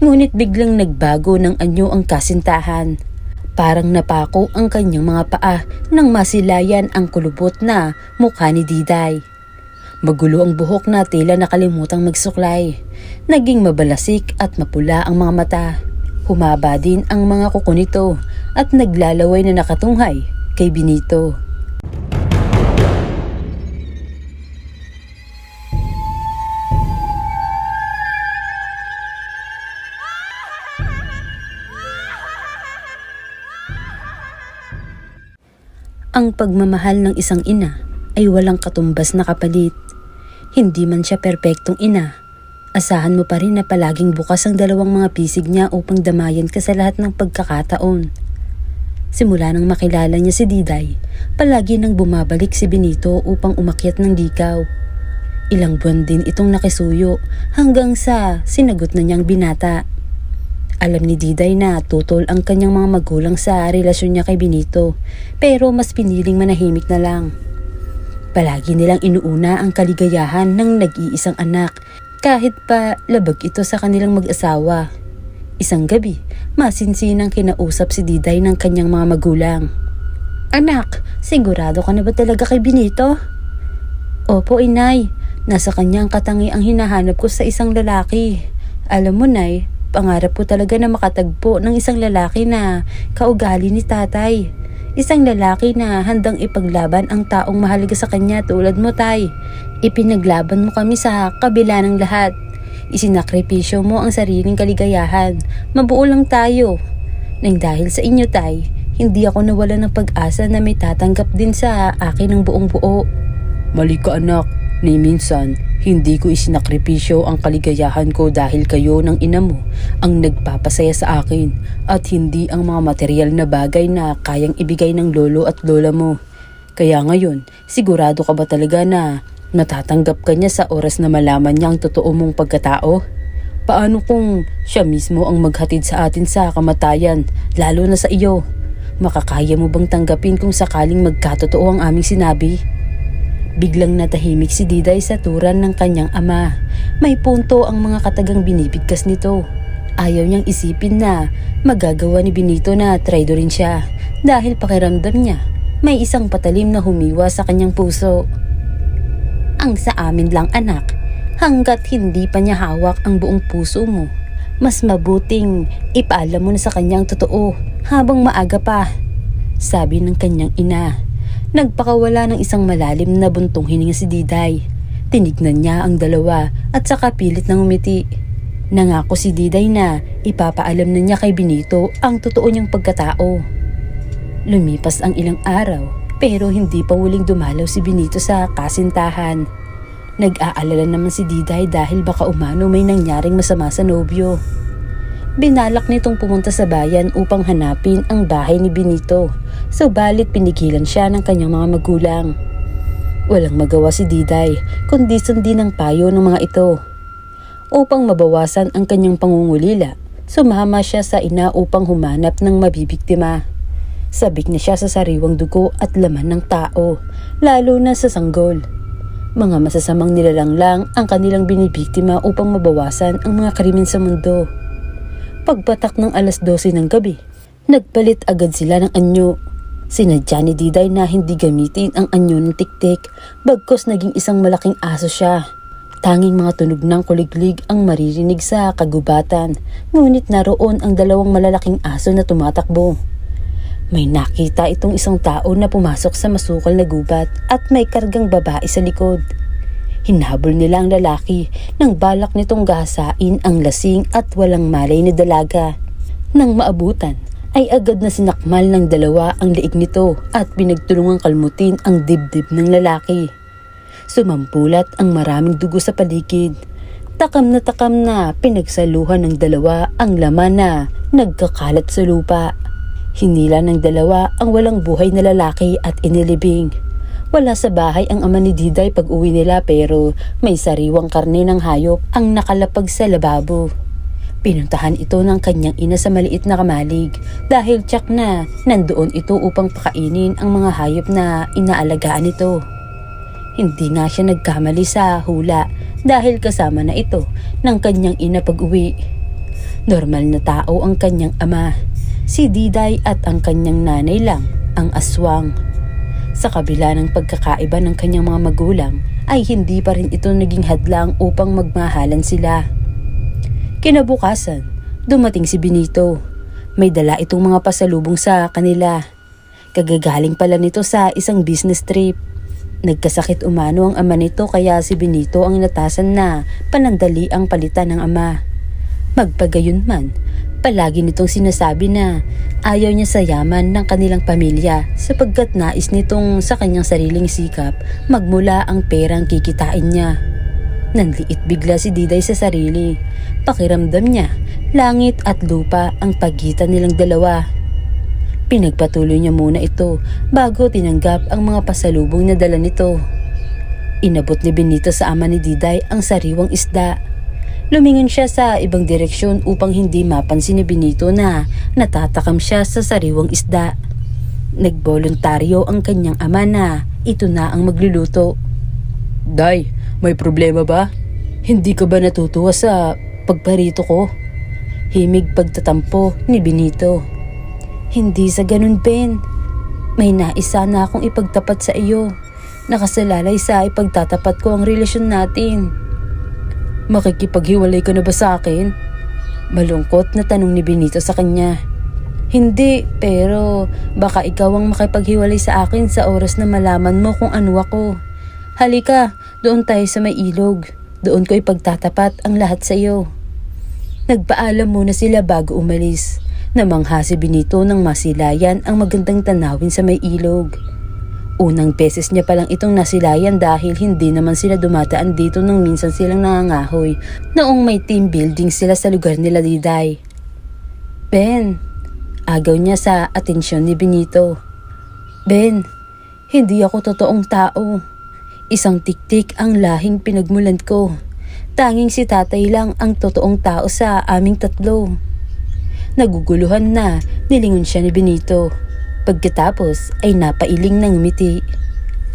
Ngunit biglang nagbago ng anyo ang kasintahan. Parang napako ang kanyang mga paa nang masilayan ang kulubot na mukha ni Diday. Magulo ang buhok na tila nakalimutang magsuklay. Naging mabalasik at mapula ang mga mata. Humaba din ang mga kuko nito at naglalaway na nakatunghay kay Benito. Ang pagmamahal ng isang ina ay walang katumbas na kapalit. Hindi man siya perpektong ina, asahan mo pa rin na palaging bukas ang dalawang mga pisig niya upang damayan ka sa lahat ng pagkakataon. Simula nang makilala niya si Diday, palagi nang bumabalik si Benito upang umakyat ng likaw. Ilang buwan din itong nakisuyo hanggang sa sinagot na niyang binata. Alam ni Diday na tutol ang kanyang mga magulang sa relasyon niya kay Benito, pero mas piniling manahimik na lang. Palagi nilang inuuna ang kaligayahan ng nag-iisang anak kahit pa labag ito sa kanilang mag-asawa. Isang gabi, masinsinang kinausap si Diday ng kanyang mga magulang. "Anak, sigurado ka na ba talaga kay Benito?" "Opo, inay. Nasa kanya ang katangi ang hinahanap ko sa isang lalaki. Alam mo, nay, pangarap ko talaga na makatagpo ng isang lalaki na kaugali ni tatay. Isang lalaki na handang ipaglaban ang taong mahalaga sa kanya tulad mo, tay. Ipinaglaban mo kami sa kabila ng lahat. Isinakripisyo mo ang sariling kaligayahan. Mabuo lang tayo. Nang dahil sa inyo, tay, hindi ako nawala ng pag-asa na may tatanggap din sa akin ng buong buo." "Mali ka, anak. Ni minsan, hindi ko isinakripisyo ang kaligayahan ko dahil kayo ng ina mo ang nagpapasaya sa akin at hindi ang mga material na bagay na kayang ibigay ng lolo at lola mo. Kaya ngayon, sigurado ka ba talaga na matatanggap ka niya sa oras na malaman niya ang totoo mong pagkatao? Paano kung siya mismo ang maghatid sa atin sa kamatayan, lalo na sa iyo? Makakaya mo bang tanggapin kung sakaling magkatotoo ang aming sinabi?" Biglang natahimik si Diday sa turan ng kanyang ama. May punto ang mga katagang binibigkas nito. Ayaw niyang isipin na magagawa ni Benito na traidorin siya dahil pakiramdam niya may isang patalim na humiwa sa kanyang puso. "Ang sa amin lang, anak, hanggat hindi pa niya hawak ang buong puso mo, mas mabuting ipaalam mo na sa kanyang totoo habang maaga pa," sabi ng kanyang ina. Nagpakawala ng isang malalim na buntong hininga si Diday. Tinignan niya ang dalawa at saka pilit nang umiti. Nangako si Diday na ipapaalam na niya kay Benito ang totoo niyang pagkatao. Lumipas ang ilang araw pero hindi pa huling dumalaw si Benito sa kasintahan. Nag-aalala naman si Diday dahil baka umano may nangyaring masama sa nobyo. Binalak nitong pumunta sa bayan upang hanapin ang bahay ni Benito, subalit pinigilan siya ng kanyang mga magulang. Walang magawa si Diday kundi sundin ang payo ng mga ito. Upang mabawasan ang kanyang pangungulila, sumama siya sa ina upang humanap ng mabibiktima. Sabik na siya sa sariwang dugo at laman ng tao, lalo na sa sanggol. Mga masasamang nilalang lang ang kanilang binibiktima upang mabawasan ang mga krimen sa mundo. Pagpatak ng 12:00 ng gabi, nagpalit agad sila ng anyo. Sinadya ni Diday na hindi gamitin ang anyo ng tiktik, bagkus naging isang malaking aso siya. Tanging mga tunog ng kuliglig ang maririnig sa kagubatan, ngunit naroon ang dalawang malalaking aso na tumatakbo. May nakita itong isang tao na pumasok sa masukal na gubat at may kargang babae sa likod. Hinabol nila ang lalaki nang balak nitong gahasain ang lasing at walang malay na dalaga. Nang maabutan, ay agad na sinakmal ng dalawa ang leeg nito at pinagtulungang kalmutin ang dibdib ng lalaki. Sumampulat ang maraming dugo sa paligid. Takam na pinagsaluhan ng dalawa ang laman na nagkakalat sa lupa. Hinila ng dalawa ang walang buhay na lalaki at inilibing. Wala sa bahay ang ama ni Diday pag uwi nila pero may sariwang karne ng hayop ang nakalapag sa lababo. Pinuntahan ito ng kanyang ina sa maliit na kamalig dahil tiyak na nandoon ito upang pakainin ang mga hayop na inaalagaan nito. Hindi nga siya nagkamali sa hula dahil kasama na ito ng kanyang ina pag uwi. Normal na tao ang kanyang ama, si Diday, at ang kanyang nanay lang, ang aswang. Sa kabila ng pagkakaiba ng kanyang mga magulang, ay hindi pa rin ito naging hadlang upang magmahalan sila. Kinabukasan, dumating si Benito. May dala itong mga pasalubong sa kanila. Kagagaling pala nito sa isang business trip. Nagkasakit umano ang ama nito kaya si Benito ang natasan na panandali ang palitan ng ama. Magpagayon man, palagi nitong sinasabi na ayaw niya sa yaman ng kanilang pamilya sapagkat nais nitong sa kanyang sariling sikap magmula ang perang kikitain niya. Nanliit bigla si Diday sa sarili. Pakiramdam niya, langit at lupa ang pagitan nilang dalawa. Pinagpatuloy niya muna ito bago tinanggap ang mga pasalubong na dala nito. Inabot ni Benito sa ama ni Diday ang sariwang isda. Lumingon siya sa ibang direksyon upang hindi mapansin ni Benito na natatakam siya sa sariwang isda. Nagboluntaryo ang kanyang ama na ito na ang magluluto. "Day, may problema ba? Hindi ka ba natutuwa sa pagparito ko?" Himig pagtatampo ni Benito. "Hindi sa ganun, Ben. May naisa na akong ipagtapat sa iyo. Nakasalalay sa ipagtatapat ko ang relasyon natin." "Makikipaghiwalay ka na ba sa akin?" Malungkot na tanong ni Benito sa kanya. "Hindi, pero baka ikaw ang makipaghiwalay sa akin sa oras na malaman mo kung ano ako. Halika, doon tayo sa may ilog. Doon ko ipagtatapat ang lahat sa iyo." Nagpaalam muna sila bago umalis. Namangha si Benito nang masilayan ang magandang tanawin sa may ilog. Unang beses niya palang itong nasilayan dahil hindi naman sila dumataan dito nang minsan silang nangangahoy noong may team building sila sa lugar nila Diday. "Ben," agaw niya sa atensyon ni Benito. "Ben, hindi ako totoong tao. Isang tiktik ang lahing pinagmulan ko. Tanging si tatay lang ang totoong tao sa aming tatlo." Naguguluhan na nilingon siya ni Benito. Pagkatapos ay napailing ng ngumiti.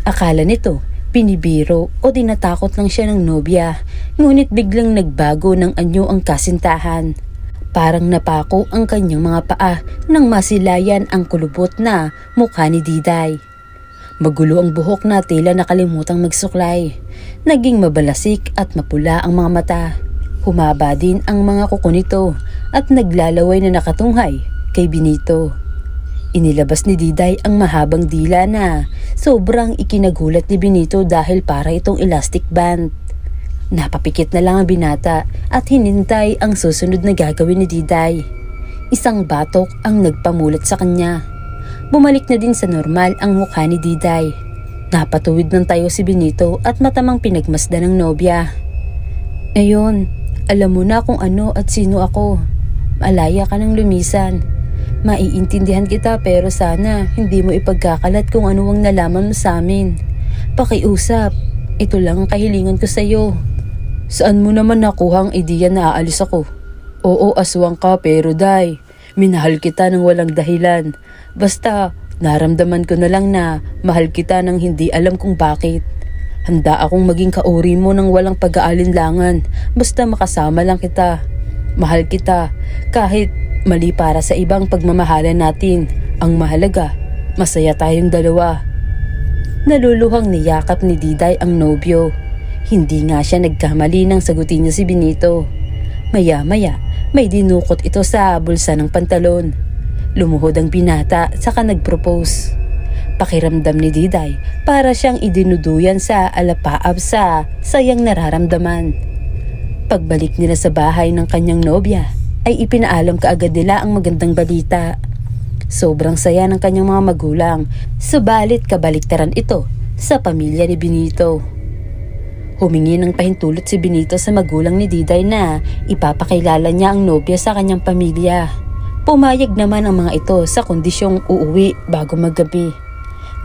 Akala nito pinibiro o dinatakot lang siya ng nobya, ngunit biglang nagbago ng anyo ang kasintahan. Parang napako ang kanyang mga paa nang masilayan ang kulubot na mukha ni Diday. Magulo ang buhok na tila nakalimutang magsuklay. Naging mabalasik at mapula ang mga mata. Humaba din ang mga kuko nito at naglalaway na nakatunghay kay Benito. Inilabas ni Diday ang mahabang dila na sobrang ikinagulat ni Benito dahil para itong elastic band. Napapikit na lang ang binata at hinintay ang susunod na gagawin ni Diday. Isang batok ang nagpamulat sa kanya. Bumalik na din sa normal ang mukha ni Diday. Napatuwid ng tayo si Benito at matamang pinagmasdan ng nobya. "Ngayon, alam mo na kung ano at sino ako. Malaya ka ng lumisan. Maiintindihan kita pero sana hindi mo ipagkakalat kung ano ang nalaman mo sa amin. Pakiusap, ito lang ang kahilingan ko sa iyo." "Saan mo naman nakuha ang ideya na aalis ako?" "Oo, aswang ka pero Day, minahal kita ng walang dahilan. Basta naramdaman ko na lang na mahal kita nang hindi alam kung bakit. Handa akong maging kauri mo ng walang pag-aalinlangan basta makasama lang kita. Mahal kita kahit mali para sa ibang pagmamahalan natin. Ang mahalaga, masaya tayong dalawa." Naluluhang niyakap ni Diday ang nobyo. Hindi nga siya nagkamali nang sagutin niya si Benito. Maya-maya, may dinukot ito sa bulsa ng pantalon. Lumuhod ang binata saka nag-propose. Pakiramdam ni Diday para siyang idinuduyan sa alapaab sa sayang nararamdaman. Pagbalik nila sa bahay ng kanyang nobya, ay ipinaalam kaagad nila ang magandang balita. Sobrang saya ng kanyang mga magulang, subalit kabaliktaran ito sa pamilya ni Benito. Humingi ng pahintulot si Benito sa magulang ni Diday na ipapakilala niya ang nobya sa kanyang pamilya. Pumayag naman ang mga ito sa kondisyong uuwi bago maggabi.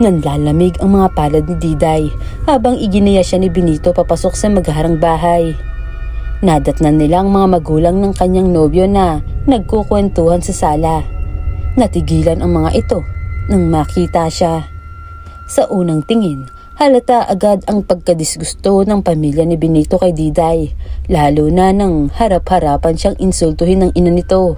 Nanlalamig ang mga palad ni Diday habang iginaya siya ni Benito papasok sa magharang bahay. Nadatnan nila ang mga magulang ng kanyang nobyo na nagkukwentuhan sa sala. Natigilan ang mga ito nang makita siya. Sa unang tingin, Halata agad ang pagkadisgusto ng pamilya ni Benito kay Diday, lalo na nang harap-harapan siyang insultuhin ng ina nito.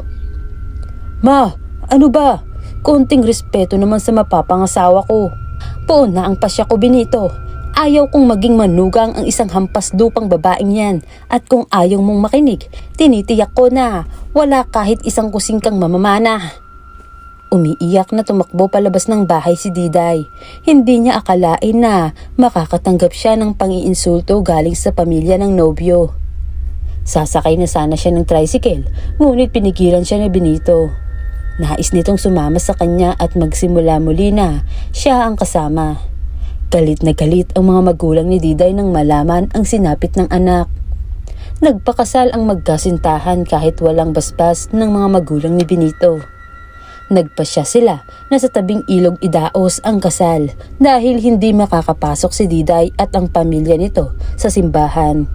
Ma, ano ba? Konting respeto naman sa mapapangasawa ko. Poon na ang pasya ko, Benito. Ayaw kong maging manugang ang isang hampas lupang babaeng yan, at kung ayaw mong makinig, tinitiyak ko na wala kahit isang kusing kang mamamana. Umiiyak na tumakbo palabas ng bahay si Diday. Hindi niya akalain na makakatanggap siya ng pang-iinsulto galing sa pamilya ng nobyo. Sasakay na sana siya ng tricycle, ngunit pinigilan siya ni Benito. Nais nitong sumama sa kanya at magsimula muli na siya ang kasama. Galit na galit ang mga magulang ni Diday nang malaman ang sinapit ng anak. Nagpakasal ang magkasintahan kahit walang basbas ng mga magulang ni Benito. Nagpasya sila na sa tabing ilog idaos ang kasal dahil hindi makakapasok si Diday at ang pamilya nito sa simbahan.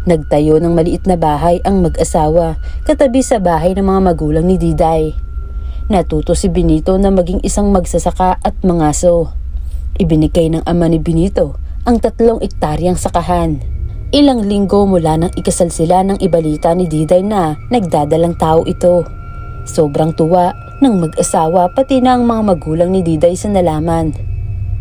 Nagtayo ng maliit na bahay ang mag-asawa katabi sa bahay ng mga magulang ni Diday. Natuto si Benito na maging isang magsasaka at mangaso. Ibinigay ng ama ni Benito ang 3 ektaryang sakahan. Ilang linggo mula nang ikasal sila nang ibalita ni Diday na nagdadalang tao ito. Sobrang tuwa ng mag-asawa pati na ang mga magulang ni Diday sa nalaman.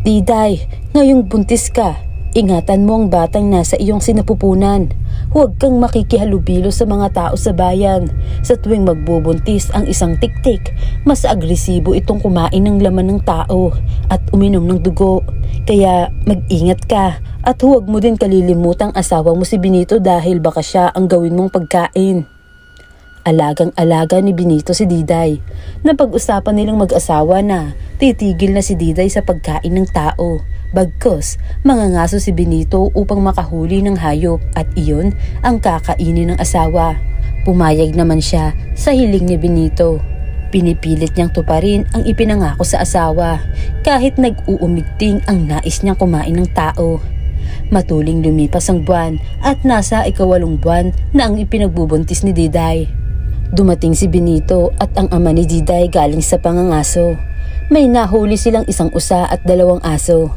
Diday, ngayong buntis ka. Ingatan mo ang batang nasa iyong sinapupunan. Huwag kang makikihalubilo sa mga tao sa bayan. Sa tuwing magbubuntis ang isang tiktik, mas agresibo itong kumain ng laman ng tao at uminom ng dugo. Kaya mag-ingat ka at huwag mo din kalilimutang asawa mo si Benito dahil baka siya ang gawin mong pagkain. Alagang-alaga ni Benito si Diday. Napag-usapan nilang mag-asawa na titigil na si Diday sa pagkain ng tao. Bagkus, mangangaso si Benito upang makahuli ng hayop at iyon ang kakainin ng asawa. Pumayag naman siya sa hiling ni Benito. Pinipilit niyang tuparin ang ipinangako sa asawa kahit nag-uumigting ang nais niyang kumain ng tao. Matuling lumipas ang buwan at nasa 8 buwan na ang ipinagbubuntis ni Diday. Dumating si Benito at ang ama ni Diday galing sa pangangaso. May nahuli silang 1 usa at 2 aso.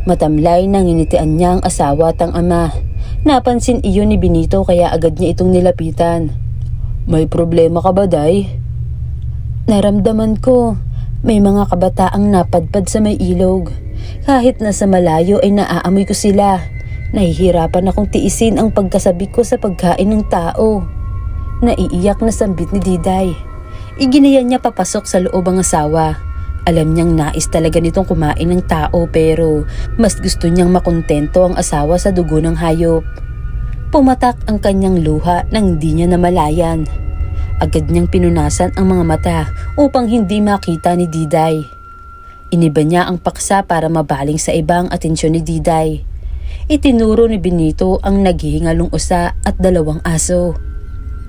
Matamlay nang initian niya ang asawa at ang ama. Napansin iyon ni Benito kaya agad niya itong nilapitan. May problema ka ba, Day? Naramdaman ko, may mga kabataang napadpad sa may ilog. Kahit nasa malayo ay naaamoy ko sila. Nahihirapan akong tiisin ang pagkasabik ko sa pagkain ng tao. Naiiyak na sambit ni Diday. Iginayan niya papasok sa loob ang asawa. Alam niyang nais talaga nitong kumain ng tao pero mas gusto niyang makontento ang asawa sa dugo ng hayop. Pumatak ang kanyang luha nang di niya namalayan. Agad niyang pinunasan ang mga mata upang hindi makita ni Diday. Iniba niya ang paksa para mabaling sa ibang atensyon ni Diday. Itinuro ni Benito ang naghihingalong usa at 2 aso.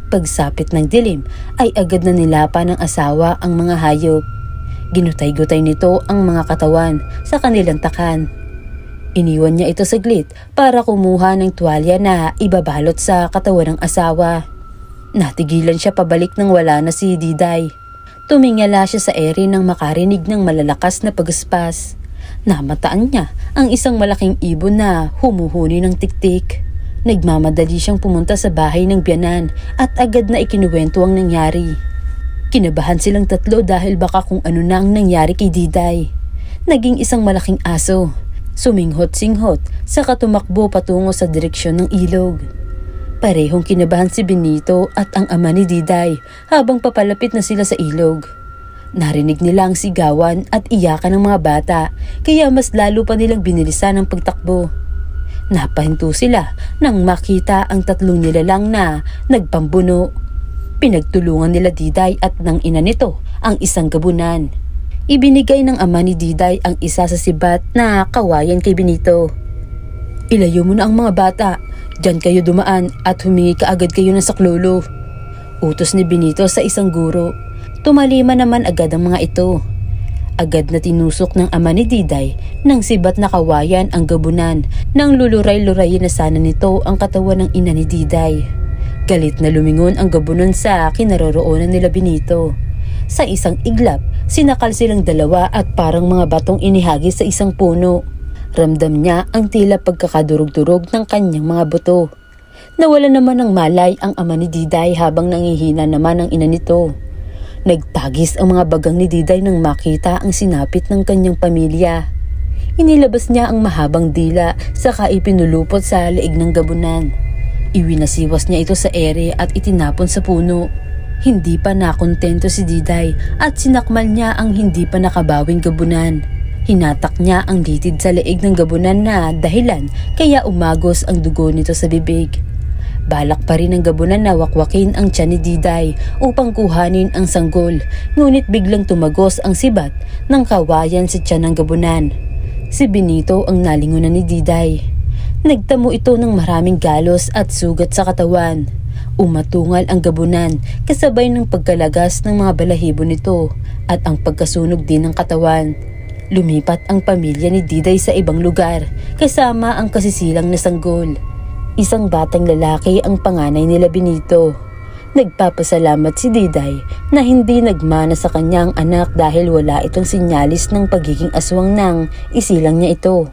Pagsapit ng dilim ay agad na nilapa ng asawa ang mga hayop. Ginutay-gutay nito ang mga katawan sa kanilang takan. Iniwan niya ito saglit para kumuha ng tuwalya na ibabalot sa katawan ng asawa. Natigilan siya pabalik nang wala na si Diday. Tumingala siya sa ere nang makarinig ng malalakas na pagaspas. Namataan niya ang isang malaking ibon na humuhuni ng tiktik. Nagmamadali siyang pumunta sa bahay ng biyanan at agad na ikinuwento ang nangyari. Kinabahan silang 3 dahil baka kung ano na ang nangyari kay Diday. Naging isang malaking aso. Suminghot-singhot saka tumakbo patungo sa direksyon ng ilog. Parehong kinabahan si Benito at ang ama ni Diday habang papalapit na sila sa ilog. Narinig nila ang sigawan at iyakan ng mga bata kaya mas lalo pa nilang binilisan ang pagtakbo. Napahinto sila nang makita ang 3 nilalang na nagpambuno. Pinagtulungan nila Diday at ng ina nito ang isang gabunan. Ibinigay ng ama ni Diday ang isa sa sibat na kawayan kay Benito. Ilayo mo na ang mga bata. Diyan kayo dumaan at humingi kaagad kayo ng saklolo. Utos ni Benito sa isang guro. Tumalima naman agad ang mga ito. Agad na tinusok ng ama ni Diday ng sibat na kawayan ang gabunan nang luluray-lurayin na sana nito ang katawan ng ina ni Diday. Galit na lumingon ang gabunan sa kinaroroonan nila Benito. Sa isang iglap, sinakal silang 2 at parang mga batong inihagis sa isang puno. Ramdam niya ang tila pagkakadurog-durog ng kanyang mga buto. Nawala naman ng malay ang ama ni Diday habang nangihina naman ang ina nito. Nagtagis ang mga bagang ni Diday nang makita ang sinapit ng kanyang pamilya. Inilabas niya ang mahabang dila saka ipinulupot sa leeg ng gabunan. Iwinasiwas niya ito sa ere at itinapon sa puno. Hindi pa nakontento si Diday at sinakmal niya ang hindi pa nakabawing gabunan. Hinatak niya ang litid sa leeg ng gabunan na dahilan kaya umagos ang dugo nito sa bibig. Balak pa rin ng gabunan na wakwakin ang tiyan ni Diday upang kuhanin ang sanggol, ngunit biglang tumagos ang sibat ng kawayan sa tiyan ng gabunan. Si Benito ang nalingunan ni Diday. Nagtamo ito ng maraming galos at sugat sa katawan. Umatungal ang gabunan kasabay ng pagkalagas ng mga balahibo nito at ang pagkasunog din ng katawan. Lumipat ang pamilya ni Diday sa ibang lugar kasama ang kasisilang na sanggol. Isang batang lalaki ang panganay nila Benito. Nagpapasalamat si Diday na hindi nagmana sa kanyang anak dahil wala itong sinyalis ng pagiging aswang nang isilang niya ito.